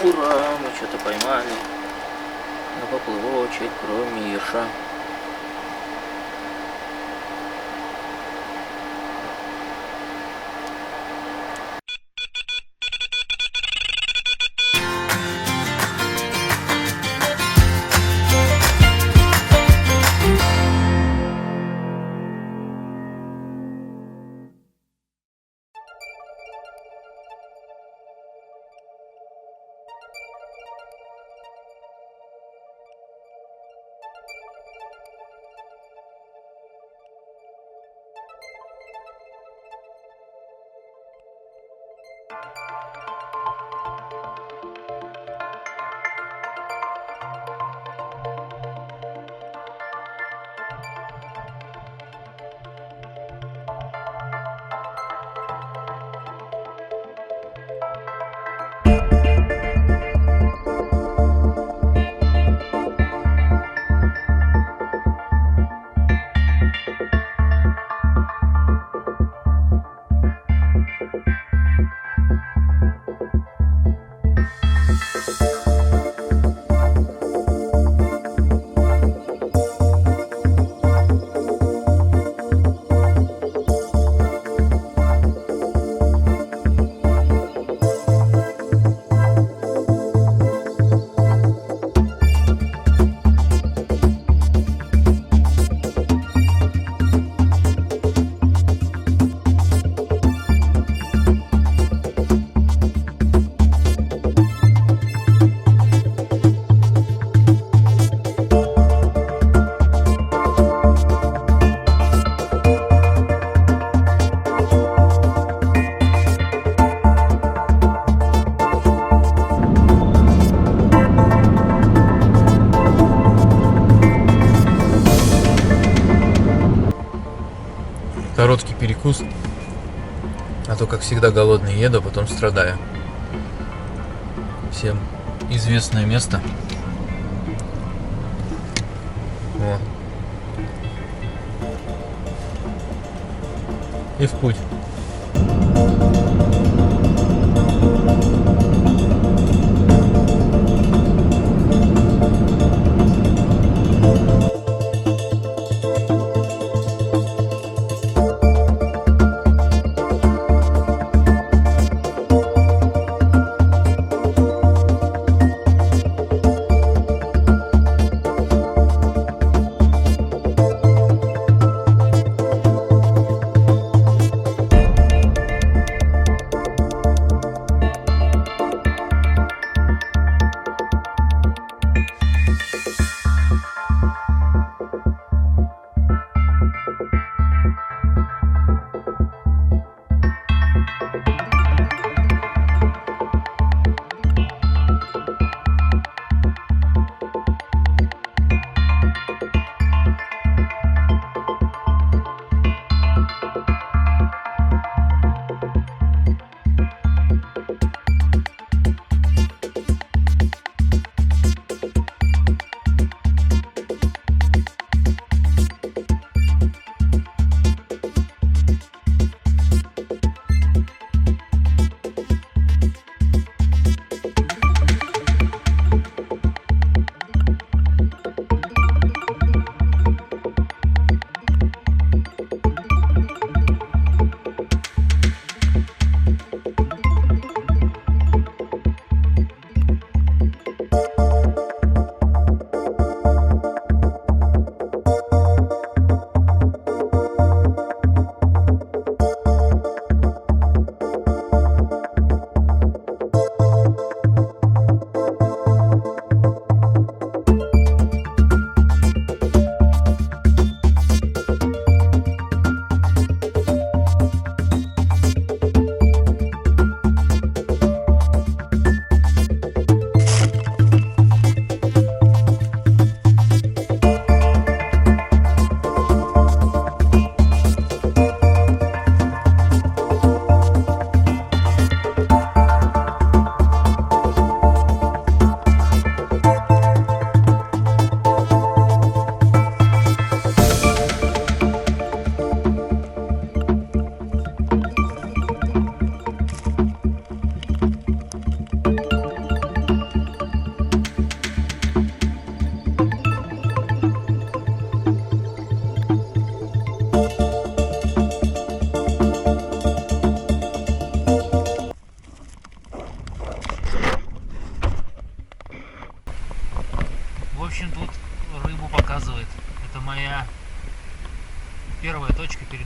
Ура, мы что-то поймали на поплывочек, кроме ерша. Короткий перекус, а то, как всегда, голодный еду, а потом страдаю. Всем известное место. О. И в путь.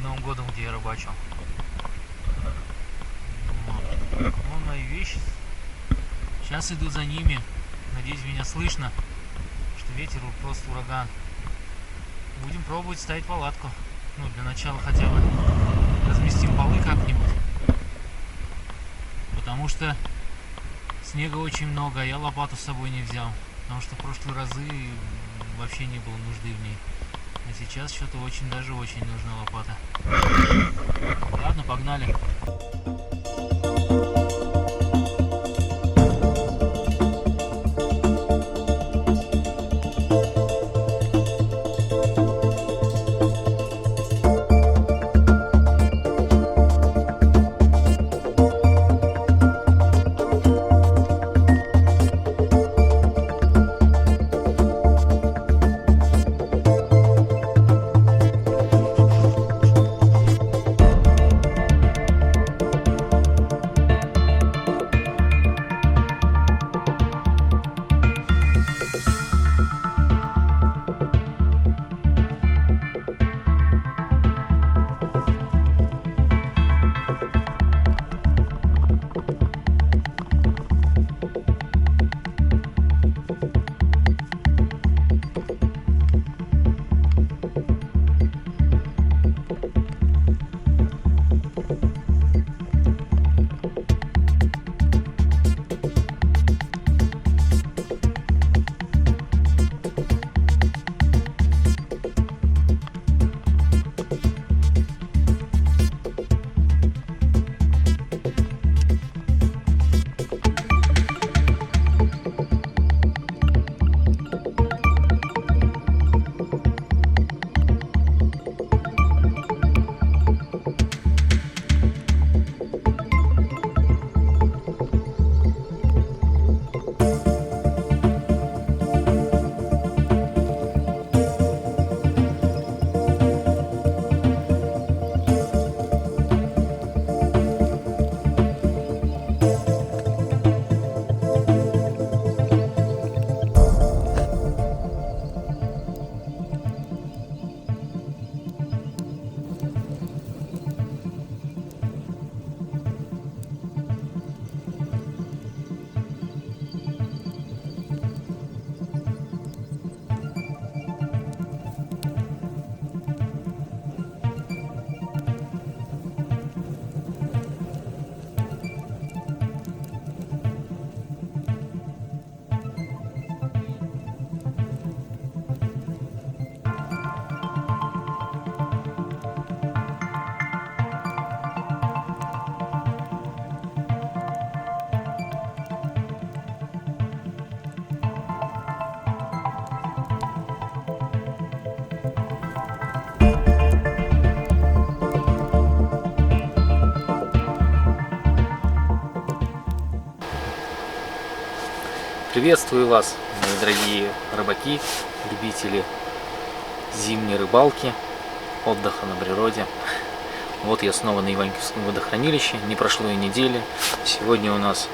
Новым годом, где я рыбачил. Вот. Вон мои вещи. Сейчас иду за ними. Надеюсь, меня слышно, что ветер просто ураган. Будем пробовать ставить палатку. Ну, для начала хотя бы разместим полы как-нибудь. Потому что снега очень много, а я лопату с собой не взял. Потому что в прошлые разы вообще не было нужды в ней. А сейчас что-то очень, даже очень нужна лопата. Ладно, погнали. Приветствую вас, мои дорогие рыбаки, любители зимней рыбалки, отдыха на природе. Вот я снова на Иваньковском водохранилище, не прошло и недели. Сегодня у нас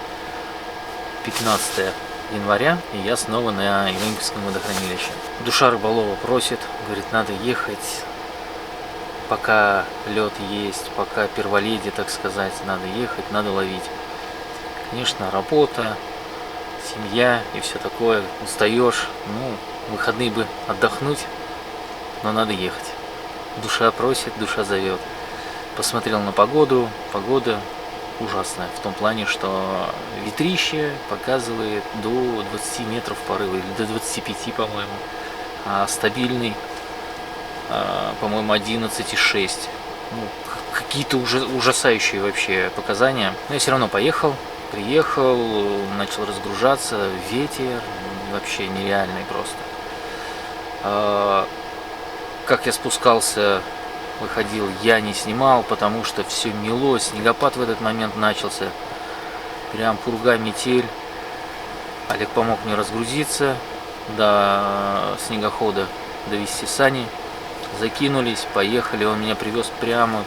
15 января, и я снова на Иваньковском водохранилище. Душа рыболова просит, говорит, надо ехать, пока лед есть, пока перволедие, так сказать, надо ехать, надо ловить. Конечно, работа, семья и все такое, устаешь, ну, выходные бы отдохнуть, но надо ехать. Душа просит, душа зовет. Посмотрел на погоду, погода ужасная, в том плане, что ветрище показывает до 20 метров порыва, или до 25, по-моему, а стабильный, по-моему, 11,6. Ну, какие-то ужасающие вообще показания. Но я все равно поехал. Приехал, начал разгружаться, ветер вообще нереальный просто. Как я спускался, выходил, я не снимал, потому что все мело, снегопад в этот момент начался. Прям пурга, метель. Олег помог мне разгрузиться, до снегохода довести сани. Закинулись, поехали, он меня привез прям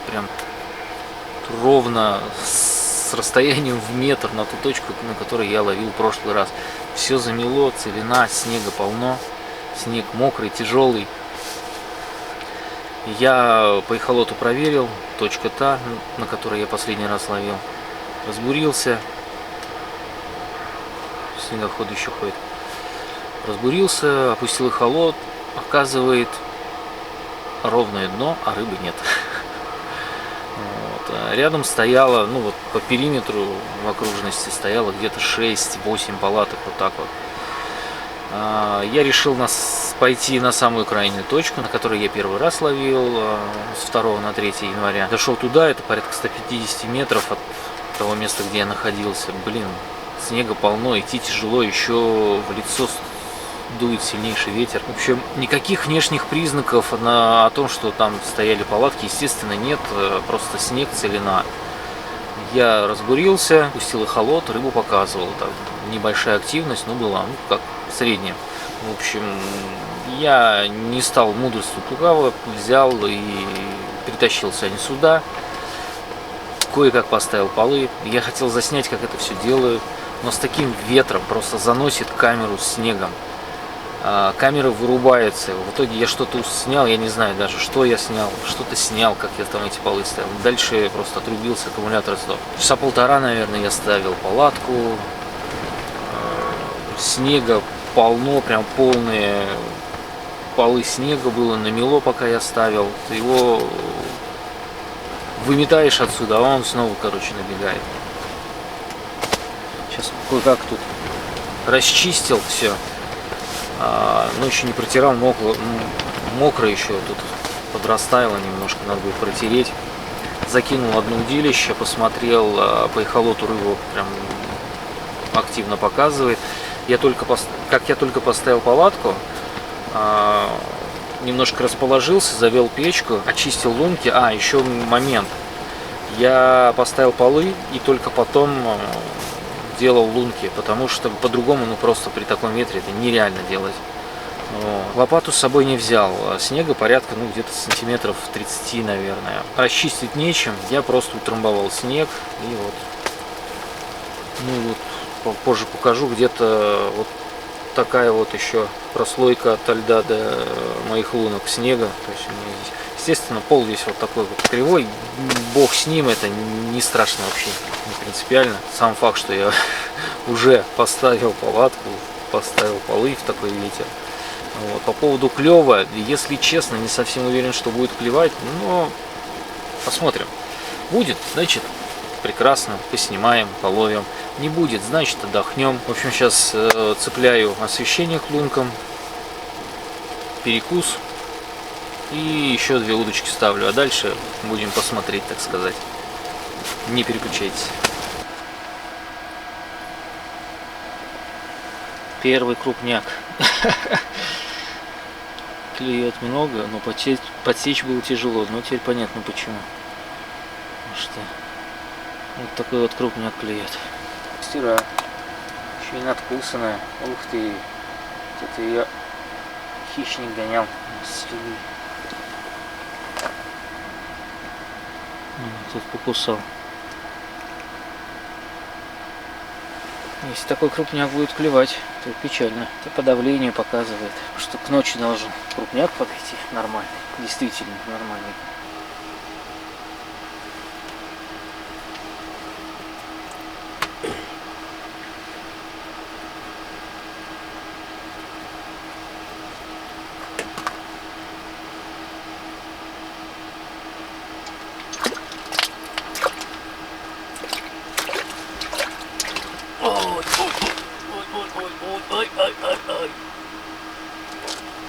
ровно с расстоянием в метр на ту точку, на которой я ловил в прошлый раз. Все замело, целина, снега полно, снег мокрый, тяжелый. Я по эхолоту проверил, точка та, на которой я последний раз ловил. Разбурился. Снегоход еще ходит. Разбурился, опустил эхолот. Оказывает, ровное дно, а рыбы нет. Вот. А рядом стояло, ну вот по периметру в окружности стояло где-то 6-8 палаток, вот так вот. Я решил пойти на самую крайнюю точку, на которой я первый раз ловил, с 2 на 3 января. Дошел туда, это порядка 150 метров от того места, где я находился. Блин, снега полно, идти тяжело, еще в лицо дует сильнейший ветер. В общем, никаких внешних признаков о том, что там стояли палатки, естественно, нет, просто снег, целина. Я разбурился, пустил эхолот, рыбу показывал. Так, небольшая активность, но была, ну, как средняя. В общем, я не стал мудрствовать лукаво, взял и притащил сегодня сюда. Кое-как поставил полы. Я хотел заснять, как это все делаю, но с таким ветром просто заносит камеру снегом. Камера вырубается. В итоге я что-то снял, я не знаю даже, что я снял. Что-то снял, как я там эти полы ставил. Дальше просто отрубился, аккумулятор сдох. Часа полтора, наверное, я ставил палатку. Снега полно, прям полные полы снега было, намело, пока я ставил. Ты его выметаешь отсюда, а он снова, короче, набегает. Сейчас кое-как тут расчистил все. Ночью не протирал, мокро еще тут подрастаяло немножко, надо будет протереть. Закинул одно удилище, посмотрел по эхолоту, рыбу прям активно показывает. Как я только поставил палатку, немножко расположился, завел печку, очистил лунки. Еще момент. Я поставил полы и только потом делал лунки, потому что по-другому, ну просто при таком ветре это нереально делать. Лопату с собой не взял. Снега порядка, ну где-то сантиметров 30, наверное. Расчистить нечем, я просто утрамбовал снег и вот. Ну вот, позже покажу, где-то вот такая вот еще прослойка от льда до моих лунок снега. То есть у меня здесь, естественно, пол весь вот такой вот кривой. Бог с ним, это не страшно вообще, не принципиально. Сам факт, что я уже поставил палатку, поставил полы в такой ветер. Вот. По поводу клёва, если честно, не совсем уверен, что будет клевать, но посмотрим. Будет, значит, прекрасно, поснимаем, половим. Не будет, значит, отдохнем. В общем, сейчас цепляю освещение к лункам, перекус и еще 2 удочки ставлю. А дальше будем посмотреть, так сказать. Не переключайтесь. Первый крупняк. Клюет много, но подсечь было тяжело. Но теперь понятно почему. Что вот такой вот крупняк клюет. Стира. Еще и надкусанная. Ух ты. Это ее хищник гонял. Тут покусал. Если такой крупняк будет клевать, то печально. Это по давлению показывает, что к ночи должен крупняк подойти нормальный. Действительно нормальный.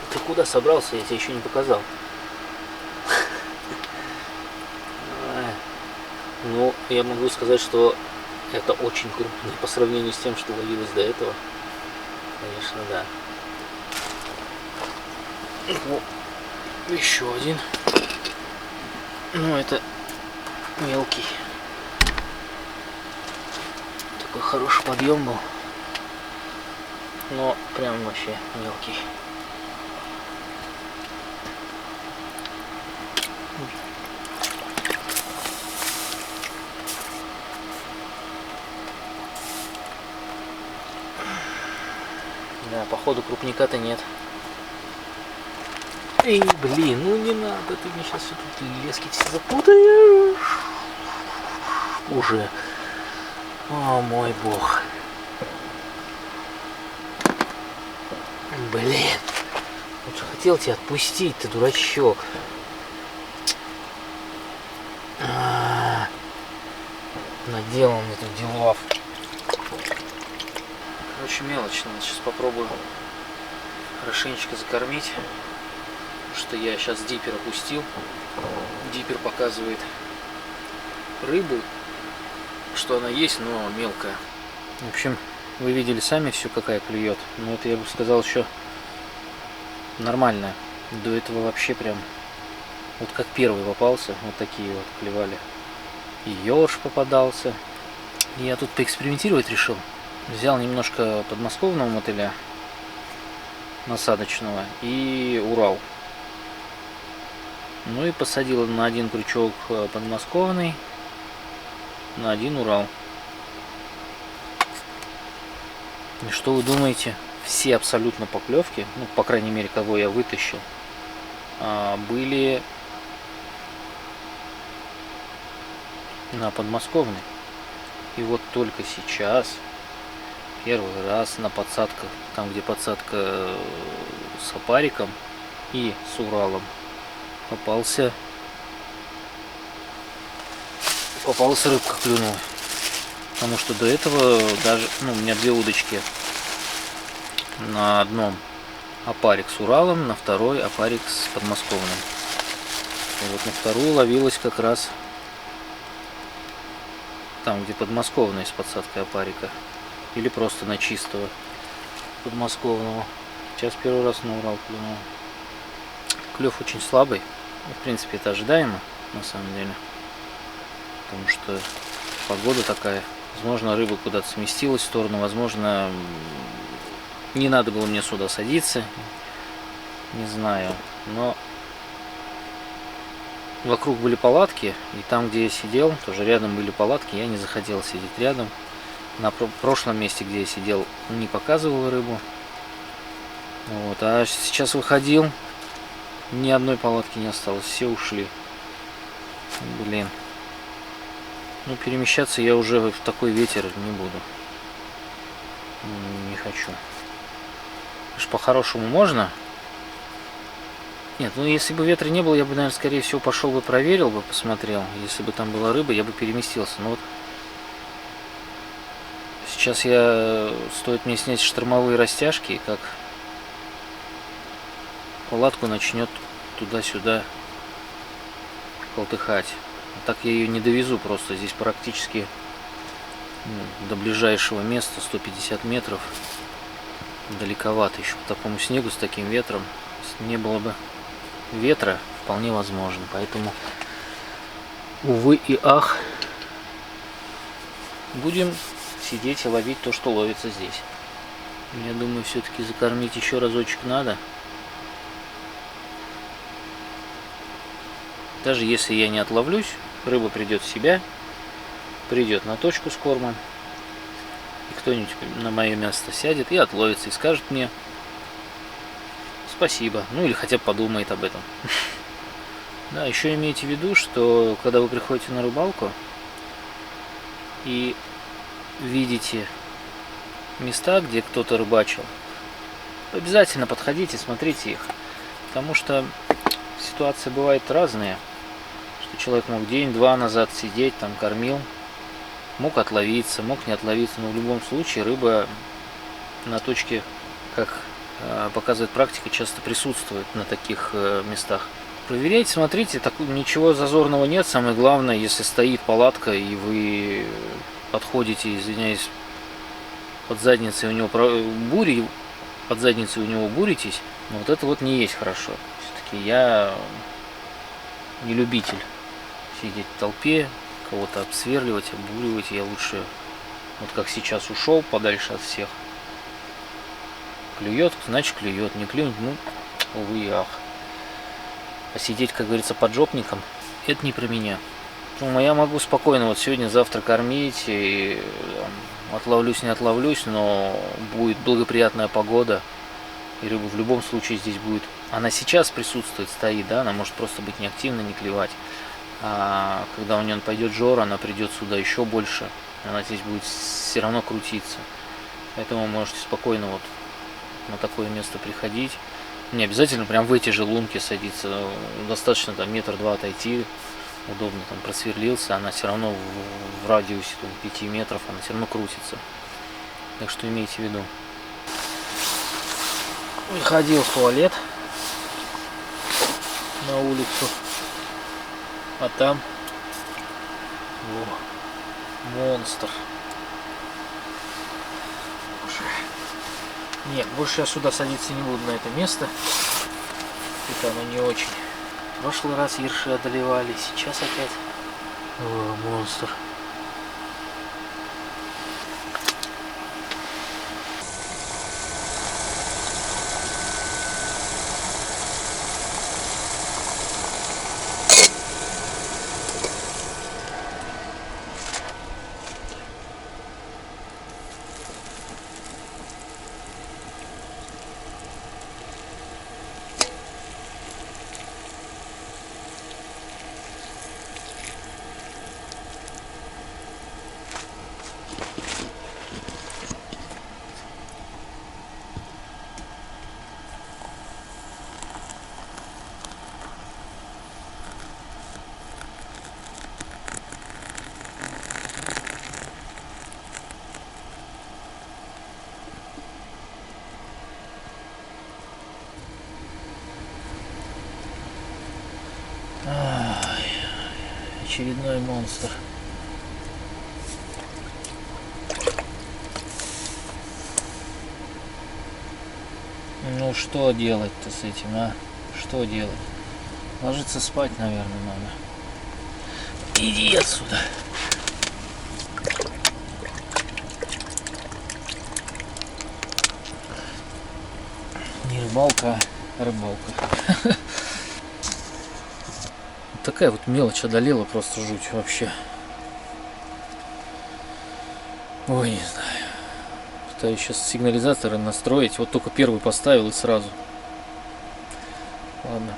Ты куда собрался? Я тебе еще не показал. Ну, я могу сказать, что это очень крупно по сравнению с тем, что ловилось до этого. Конечно, да. Ну, еще один. Ну, это мелкий. Такой хороший подъем был. Но прям вообще мелкий. Да, походу крупника-то нет. Эй, блин, ну не надо, ты мне сейчас тут лески все запутаешь. Уже. О, мой бог. Блин. Вот же хотел тебя отпустить, ты дурачок. Наделал мне тут делов. Короче, мелочно. Сейчас попробую хорошенечко закормить. Потому что я сейчас диппер опустил. Диппер показывает рыбу, что она есть, но мелкая. В общем, вы видели сами все, какая клюет. Но это, я бы сказал, еще нормальная. До этого вообще прям вот как первый попался, вот такие вот клевали. И ёрш попадался. И я тут поэкспериментировать решил. Взял немножко подмосковного мотыля насадочного и Урал. Ну и посадил на один крючок подмосковный, на один Урал. И что вы думаете? Все абсолютно поклевки, ну по крайней мере кого я вытащил, были на подмосковной. И вот только сейчас, первый раз на подсадках, там где подсадка с опариком и с Уралом, попалась рыбка, клюнула. Потому что до этого даже, ну, у меня две удочки. На одном опарик с Уралом, на второй опарик с подмосковным. И вот на вторую ловилась как раз там, где подмосковная с подсадкой опарика. Или просто на чистого подмосковного. Сейчас первый раз на Урал клюнул. Клев очень слабый. В принципе, это ожидаемо, на самом деле. Потому что погода такая. Возможно, рыба куда-то сместилась в сторону. Возможно, не надо было мне сюда садиться. Не знаю. Но вокруг были палатки. И там, где я сидел, тоже рядом были палатки. Я не захотел сидеть рядом. На прошлом месте, где я сидел, не показывал рыбу. Вот. А сейчас выходил. Ни одной палатки не осталось. Все ушли. Блин. Ну, перемещаться я уже в такой ветер не буду. Не хочу. По-хорошему можно. Нет, ну если бы ветра не было, я бы, наверное, скорее всего пошел бы, проверил бы, посмотрел. Если бы там была рыба, я бы переместился. Но вот сейчас стоит мне снять штормовые растяжки, как палатку начнет туда-сюда колтыхать. А так я ее не довезу просто. Здесь практически до ближайшего места 150 метров. Далековато еще по такому снегу с таким ветром. Если не было бы ветра, вполне возможно. Поэтому, увы и ах, будем сидеть и ловить то, что ловится здесь. Я думаю, все-таки закормить еще разочек надо. Даже если я не отловлюсь, рыба придет в себя, придет на точку с кормом, и кто-нибудь на мое место сядет и отловится, и скажет мне спасибо, ну или хотя бы подумает об этом. Да, еще имейте в виду, что когда вы приходите на рыбалку и видите места, где кто-то рыбачил, обязательно подходите, смотрите их, потому что ситуации бывают разные, что человек мог день-два назад сидеть, там кормил, мог отловиться, мог не отловиться, но в любом случае рыба на точке, как показывает практика, часто присутствует на таких местах. Проверяйте, смотрите, ничего зазорного нет. Самое главное, если стоит палатка и вы подходите, извиняюсь, под задницей у него буритесь, вот это вот не есть хорошо. Все-таки я не любитель сидеть в толпе, кого-то обсверливать, обуривать. Я лучше, вот как сейчас, ушел подальше от всех. Клюет, значит клюет, не клюнет, ну, увы и ах. А сидеть, как говорится, поджопником, это не про меня. Ну, я могу спокойно вот сегодня-завтра кормить, и отловлюсь, не отловлюсь, но будет благоприятная погода, и рыба в любом случае здесь будет она сейчас присутствует, стоит, да, она может просто быть неактивна, не клевать. А когда у нее пойдет жора, она придет сюда еще больше, она здесь будет все равно крутиться. Поэтому вы можете спокойно вот на такое место приходить. Не обязательно прям в эти же лунки садиться, достаточно там метр-два отойти, удобно там просверлился, она все равно в радиусе 5 метров, она все равно крутится. Так что имейте в виду. Выходил в туалет на улицу, а там монстр. Нет, больше я сюда садиться не буду, на это место. Это оно не очень. В прошлый раз ерши одолевали, сейчас опять монстр. Очередной монстр. Ну что делать-то с этим, а? Что делать? Ложиться спать, наверное, надо. Иди отсюда. Не рыбалка, а рыбалка. Такая вот мелочь одолела, просто жуть вообще. Ой, не знаю. Пытаюсь сейчас сигнализаторы настроить. Вот только первый поставил и сразу. Ладно.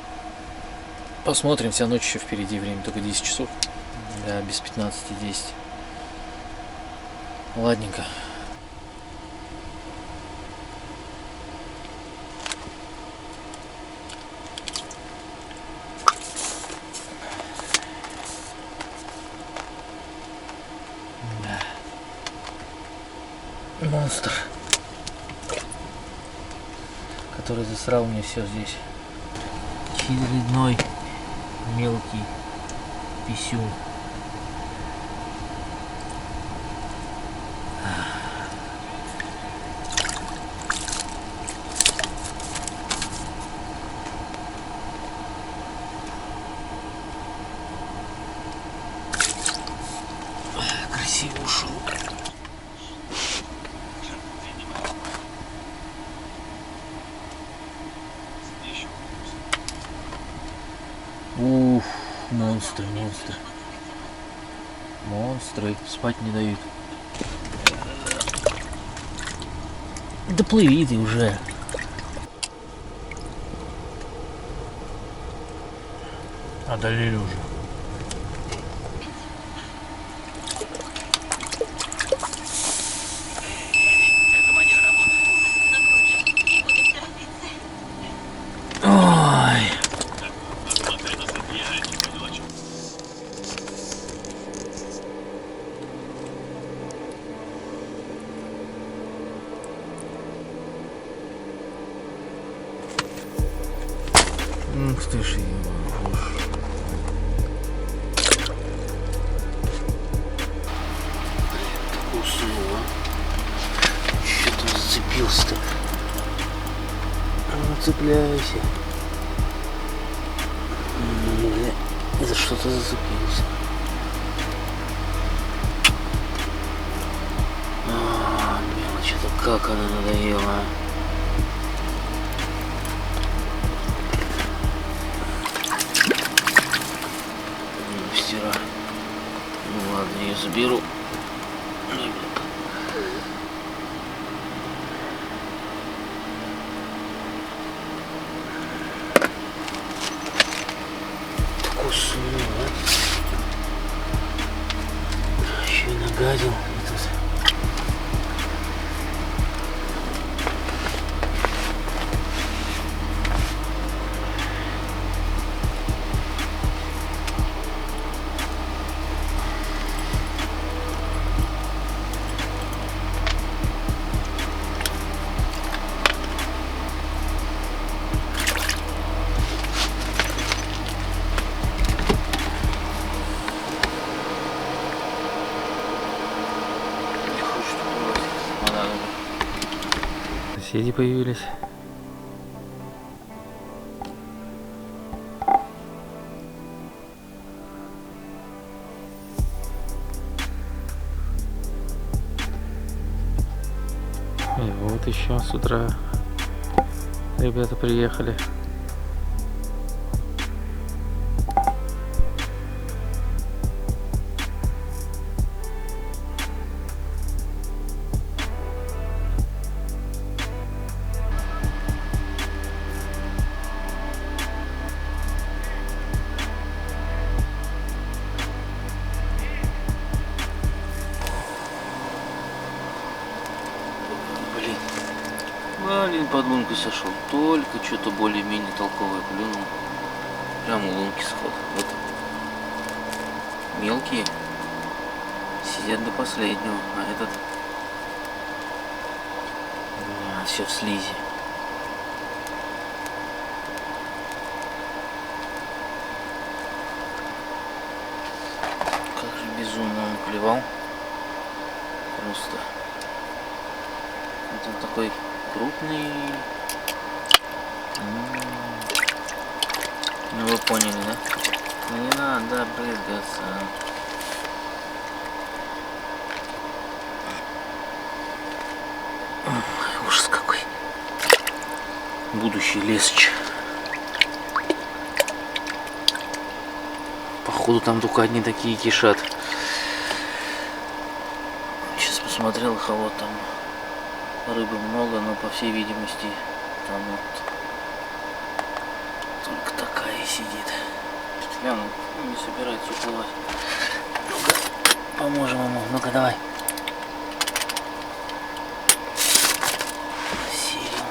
Посмотрим, вся ночь еще впереди, время только 10 часов. Да, без 15-10. Ладненько. Монстр, который засрал мне все здесь. Очередной мелкий писюн. Красиво ушел. Уф, монстры, монстры. Монстры, спать не дают. Да плыви ты уже. Одолели уже. Ой. Ух ты ж, уснула. Что-то зацепился-то. Ну, цепляйся. Бля, за что-то зацепился. Мелочь, это как она надоела. Стира. Ну ладно, я заберу. гадил. И тут не хочет убрать. Надо. Соседи появились. И вот еще с утра ребята приехали. Блин, под лункой сошел. Только что-то более-менее толковое плюнул. Прямо у лунки сход. Вот. Мелкие сидят до последнего, а этот все в слизи. Как же безумно он клевал. Просто. Вот он такой крупный. Ну вы поняли, да? Не надо брызгаться. Ужас какой. Будущий лесч. Походу там только одни такие кишат. Сейчас посмотрел, кого там. Рыбы много, но по всей видимости там вот только такая сидит. Ян не собирается уплывать. Ну-ка, поможем ему. Ну-ка, давай. Сирил.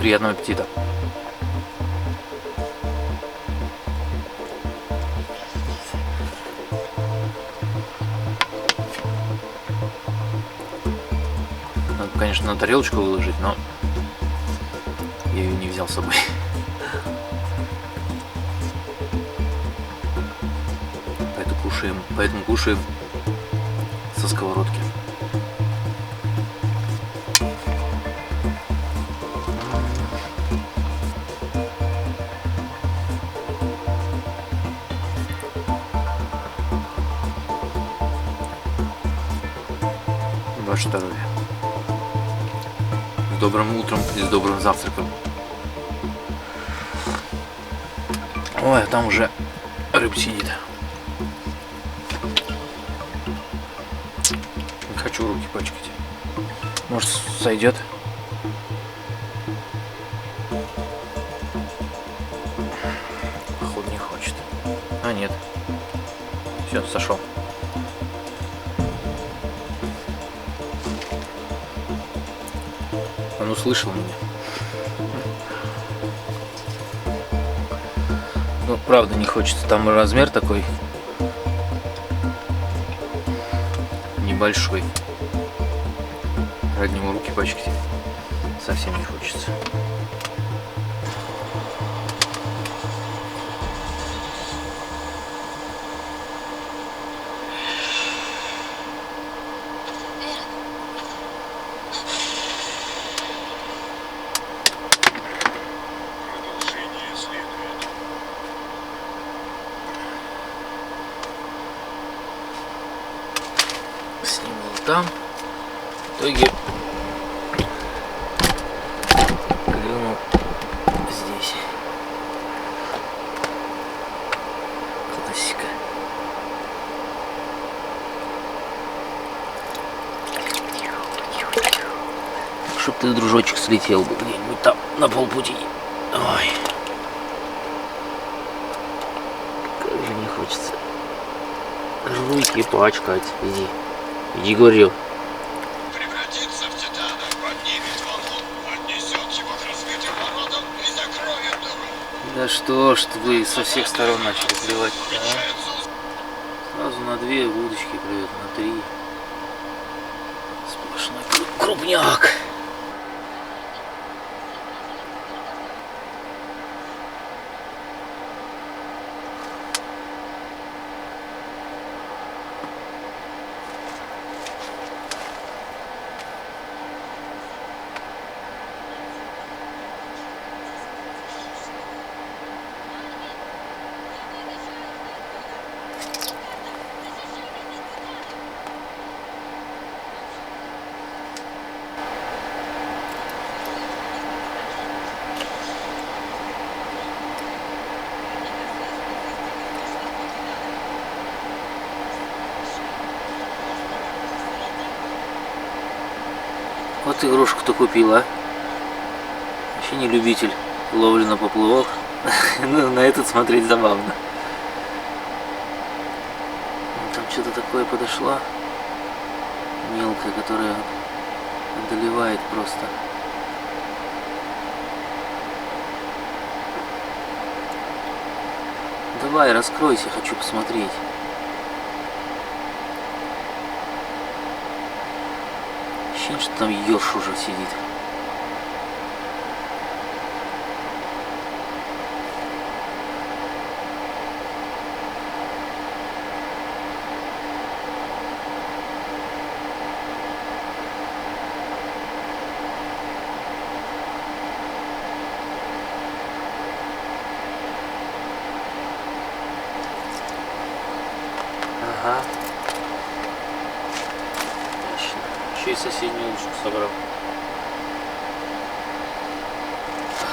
Приятного аппетита. Надо, конечно, на тарелочку выложить, но я ее не взял с собой. Поэтому кушаем со сковородки. Ваше здоровье. С добрым утром и с добрым завтраком. Ой, а там уже рыба сидит. Не хочу руки пачкать. Может, сойдет? Походу не хочет. А нет. Все, сошел. Он услышал меня. Ну, правда, не хочется. Там размер такой небольшой. Ради него руки пачкать совсем не хочется. Снимал там. В итоге клюнул здесь. Классика. Чтоб ты, дружочек, слетел бы где-нибудь там на полпути. Ой. Как же не хочется руки пачкать. Иди. Иди, говорил. Превратится в титана, поднимет валун, отнесет его к разбитым воротам и закроет дыру. Да что ж вы со всех сторон начали клевать, а? Сразу на 2 удочки клюет, на 3. Сплошной крупняк. Вот игрушку-то купила. Вообще не любитель ловли на поплавок. Ну, на этот смотреть забавно. Там что-то такое подошло. Мелкое, которое одолевает просто. Давай, раскройся, хочу посмотреть. Ощущение, что там ёрш уже сидит. Ага. Точно. Еще и соседнюю удочку собрал.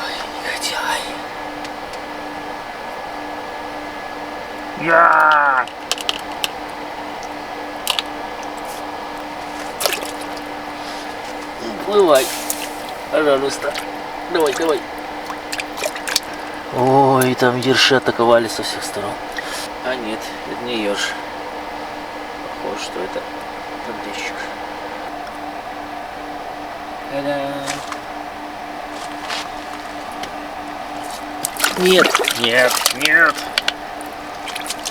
Ай, негодяй. Я! Уплывай. Пожалуйста. Давай, давай. Ой, там ерши атаковали со всех сторон. А нет, это не ерш. Похоже, что это подлещик. Та-дам! Нет, нет, нет.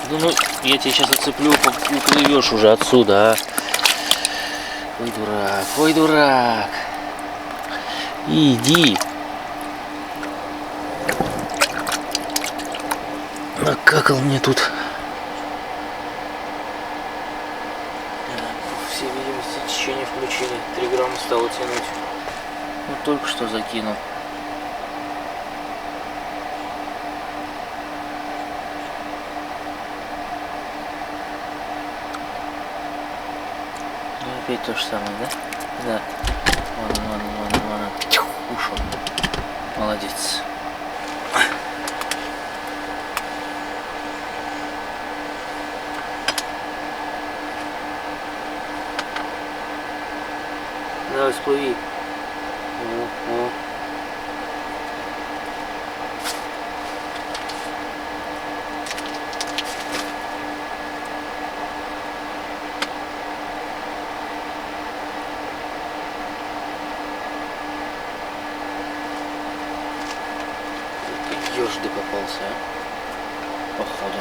Да ну, я тебя сейчас зацеплю, уплывешь уже отсюда, а. Ой, дурак, ой, дурак. Иди. Накакал мне тут. По всей видимости, течение включили. 3 грамма стало тянуть. Ну, только что закинул. Ну, опять то же самое, да? Да. Вон. Ушел. Молодец. Давай, всплыви. О. Ёж докопался, а? Походу.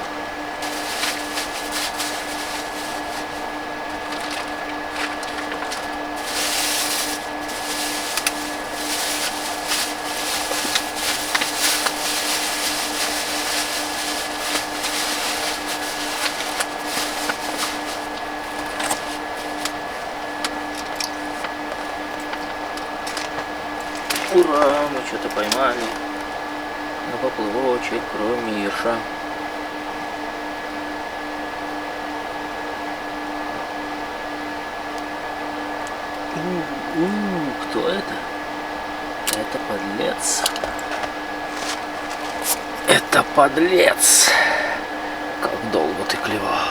Ура, мы что-то поймали. На поплывочек, кроме ерша. Кто это? Это подлец. Это подлец. Как долго ты клевал.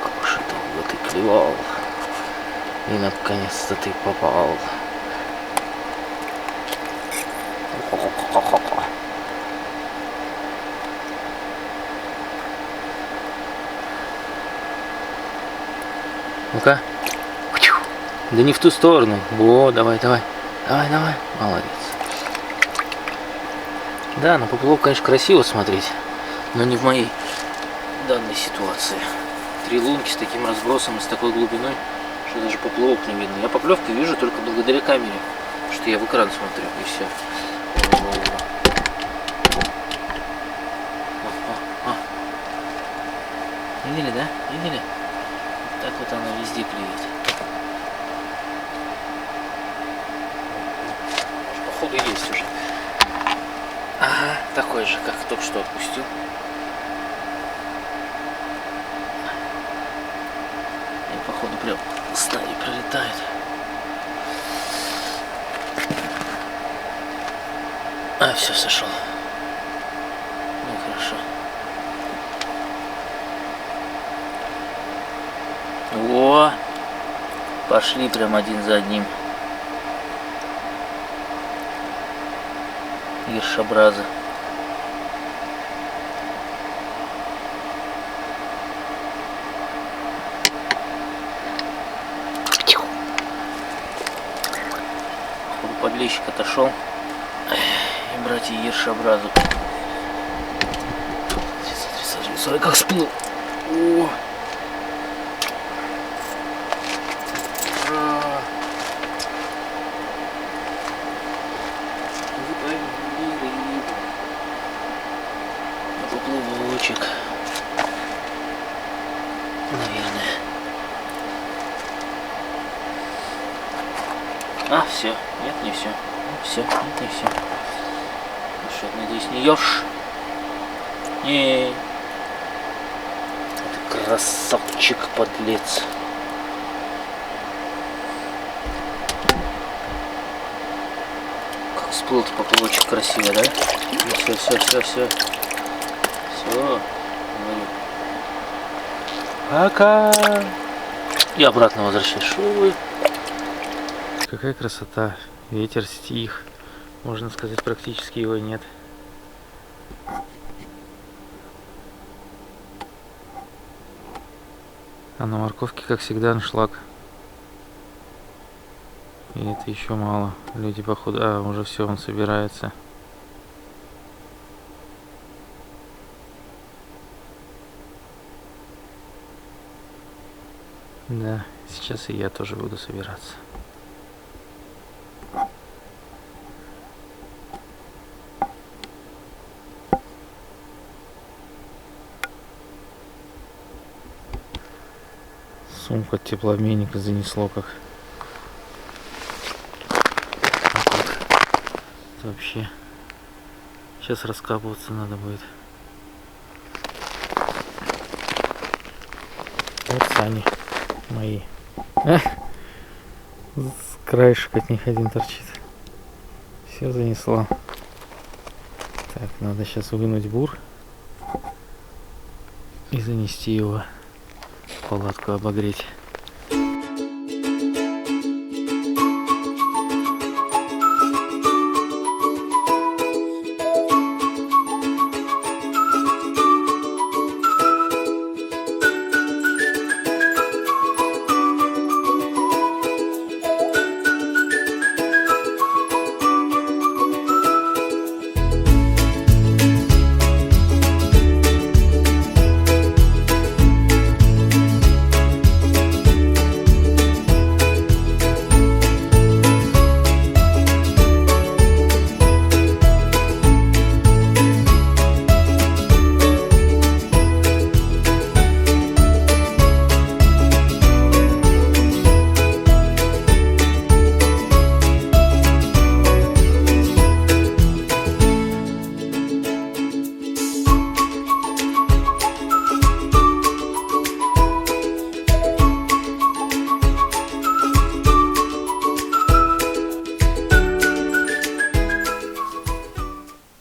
Как же долго ты клевал. И наконец-то ты попал. Ну-ка. Да не в ту сторону. Во, давай. Молодец. Да, на поплавок, конечно, красиво смотреть, но не в моей данной ситуации. 3 лунки с таким разбросом и с такой глубиной, что даже поплавок не видно. Я поклевки вижу только благодаря камере, что я в экран смотрю, и все. Видели, да? Видели? Так вот она везде клюет. Походу есть уже. Ага, такой же, как только что отпустил. И походу прям стаи пролетает. А, все, сошел. Ну хорошо. О, пошли прям один за одним. Ершобраза. Подлещик отошел. И братья ершобразу. Смотри, как сплыл. О! Поплавочек. Наверное. А, все. Нет, не все. Все, нет, не все. Ну что, надеюсь, не ешь? Не. Это красавчик, подлец. Как всплыл-то поплавочек красиво, да? Ну, все. Все. Пока. И обратно возвращаешь. Ой. Какая красота. Ветер стих. Можно сказать, практически его нет. А на морковке, как всегда, аншлаг. И это еще мало. Люди, походу... А, уже все, он собирается. Да, сейчас и я тоже буду собираться. Сумку от теплообменника занесло как. Это вообще. Сейчас раскапываться надо будет. Вот сани мои. С краешек от них один торчит. Все занесло. Так, надо сейчас вынуть бур и занести его. Палатку обогреть.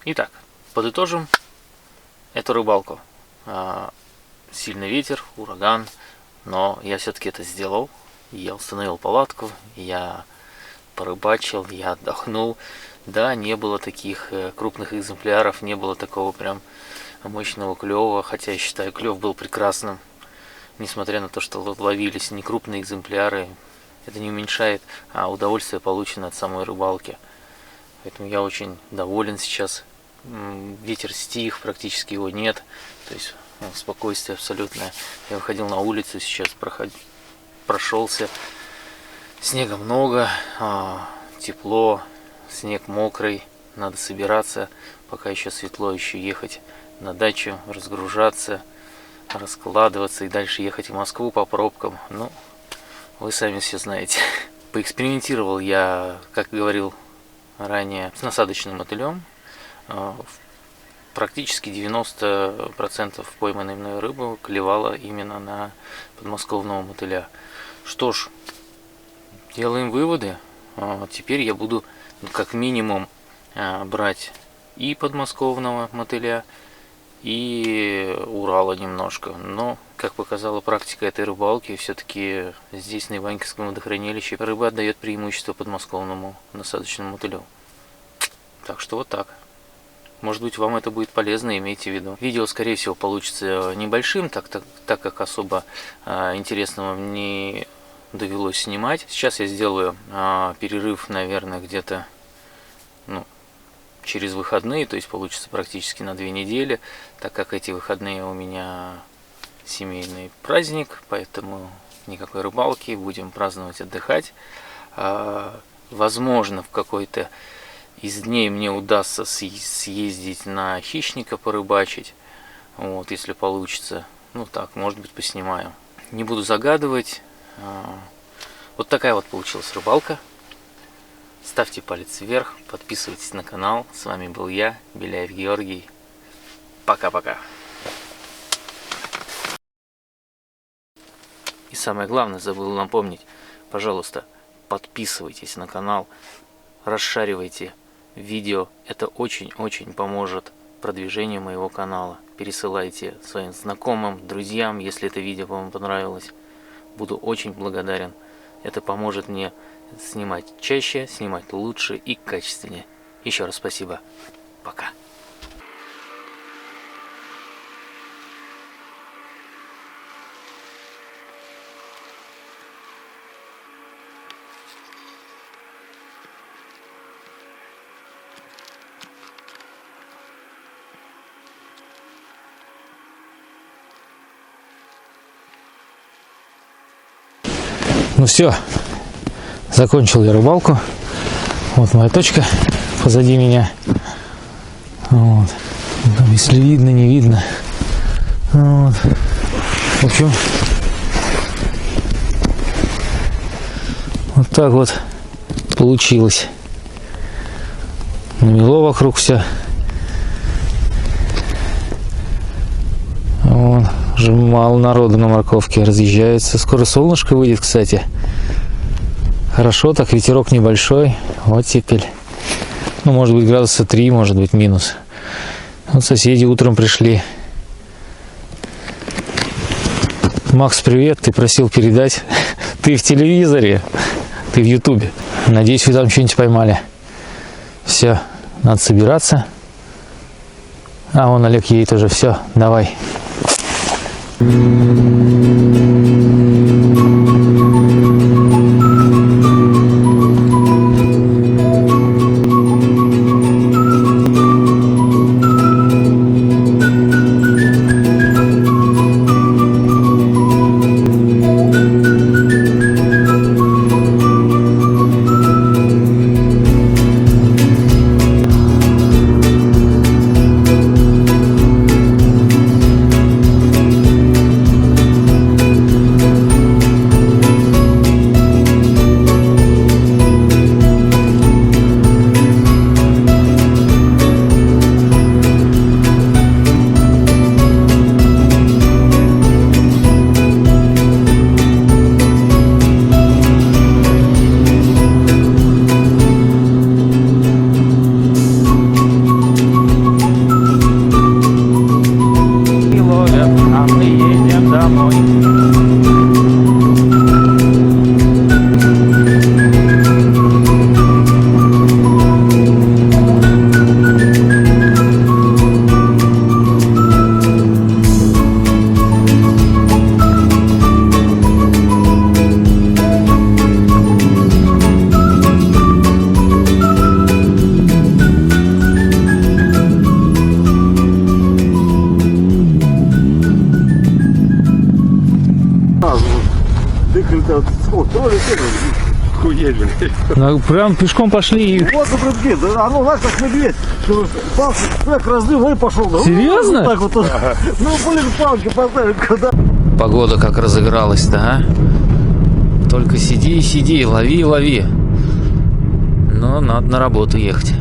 Итак, подытожим эту рыбалку. Сильный ветер, ураган, но я все-таки это сделал. Я установил палатку, я порыбачил, я отдохнул. Да, не было таких крупных экземпляров, не было такого прям мощного клёва, хотя я считаю, клёв был прекрасным. Несмотря на то, что ловились некрупные экземпляры, это не уменьшает удовольствие, полученное от самой рыбалки. Поэтому я очень доволен сейчас. Ветер стих, практически его нет. То есть спокойствие абсолютное. Я выходил на улицу, сейчас прошелся. Снега много, тепло, снег мокрый. Надо собираться, пока еще светло, еще ехать на дачу, разгружаться, раскладываться и дальше ехать в Москву по пробкам. Ну, вы сами все знаете. Поэкспериментировал я, как говорил ранее, с насадочным мотылем. Практически 90% пойманной мной рыбы клевала именно на подмосковного мотыля. Что ж, делаем выводы. Теперь я буду как минимум брать и подмосковного мотыля, и Урала немножко. Но, как показала практика этой рыбалки, все-таки здесь, на Иваньковском водохранилище, рыба отдает преимущество подмосковному насадочному мотылю. Так что вот так. Может быть, вам это будет полезно, имейте в виду. Видео, скорее всего, получится небольшим, так как особо интересного не довелось снимать. Сейчас я сделаю перерыв, наверное, где-то через выходные, то есть получится практически на 2 недели, так как эти выходные у меня семейный праздник, поэтому никакой рыбалки, будем праздновать, отдыхать. Возможно, в какой-то из дней мне удастся съездить на хищника порыбачить, вот, если получится. Ну так, может быть, поснимаю. Не буду загадывать. Вот такая вот получилась рыбалка. Ставьте палец вверх, подписывайтесь на канал. С вами был я, Беляев Георгий. Пока-пока. И самое главное, забыл напомнить, пожалуйста, подписывайтесь на канал, расшаривайте видео. Это очень-очень поможет продвижению моего канала. Пересылайте своим знакомым, друзьям, если это видео вам понравилось. Буду очень благодарен. Это поможет мне снимать чаще, снимать лучше и качественнее. Еще раз спасибо. Пока. Ну все, закончил я рыбалку. Вот моя точка позади меня. Вот. Там, если видно, не видно. Вот. В общем, вот так вот получилось. Намело вокруг все. Вот. Уже мало народу на морковке разъезжается. Скоро солнышко выйдет, кстати. Хорошо, так ветерок небольшой. Вот теперь. Ну, может быть, градуса 3, может быть, минус. Вот соседи утром пришли. Макс, привет. Ты просил передать. Ты в телевизоре. Ты в Ютубе. Надеюсь, вы там что-нибудь поймали. Все, надо собираться. А вон Олег едет уже. Все, давай. Ну, прям пешком пошли и... Вот, блин, а ну, знаешь, как медведь. Палки так раздвинул и пошел. Серьезно? Вот так вот. Ну, блин, палки поставить куда. Погода как разыгралась-то, а? Только сиди и сиди, лови и лови. Но надо на работу ехать.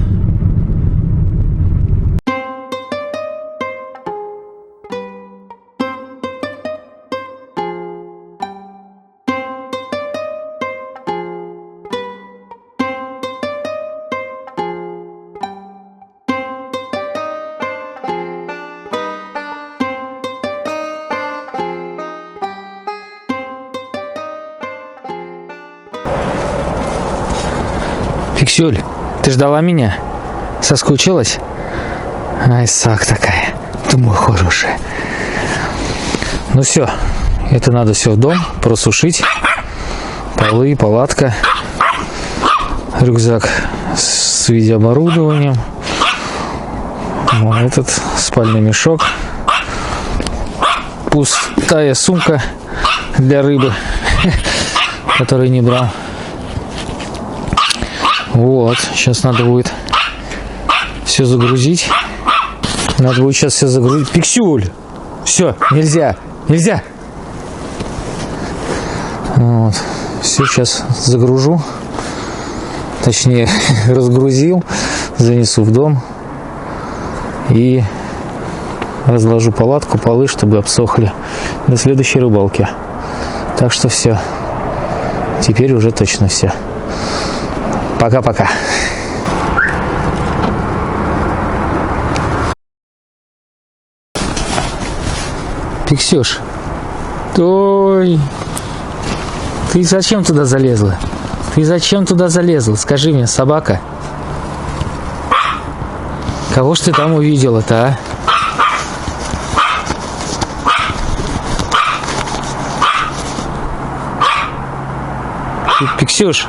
Фиксюль, ты ждала меня? Соскучилась? Ай, сак такая. Ты мой хороший. Ну все, это надо все в дом просушить. Полы, палатка, рюкзак с видеооборудованием, вот этот спальный мешок, пустая сумка для рыбы, которую не брал. Вот, сейчас надо будет все загрузить. Надо будет сейчас все загрузить. Пиксюль! Все, нельзя, нельзя! Вот, все сейчас загружу. Точнее, разгрузил, занесу в дом и разложу палатку, полы, чтобы обсохли до следующей рыбалки. Так что все. Теперь уже точно все. Пока-пока. Пиксюш, ой, ты зачем туда залезла? Ты зачем туда залезла? Скажи мне, собака. Кого ж ты там увидела-то, а? Пиксюш,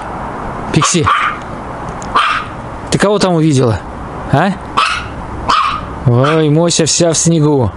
Пикси, ты кого там увидела, а? Ой, Мося вся в снегу.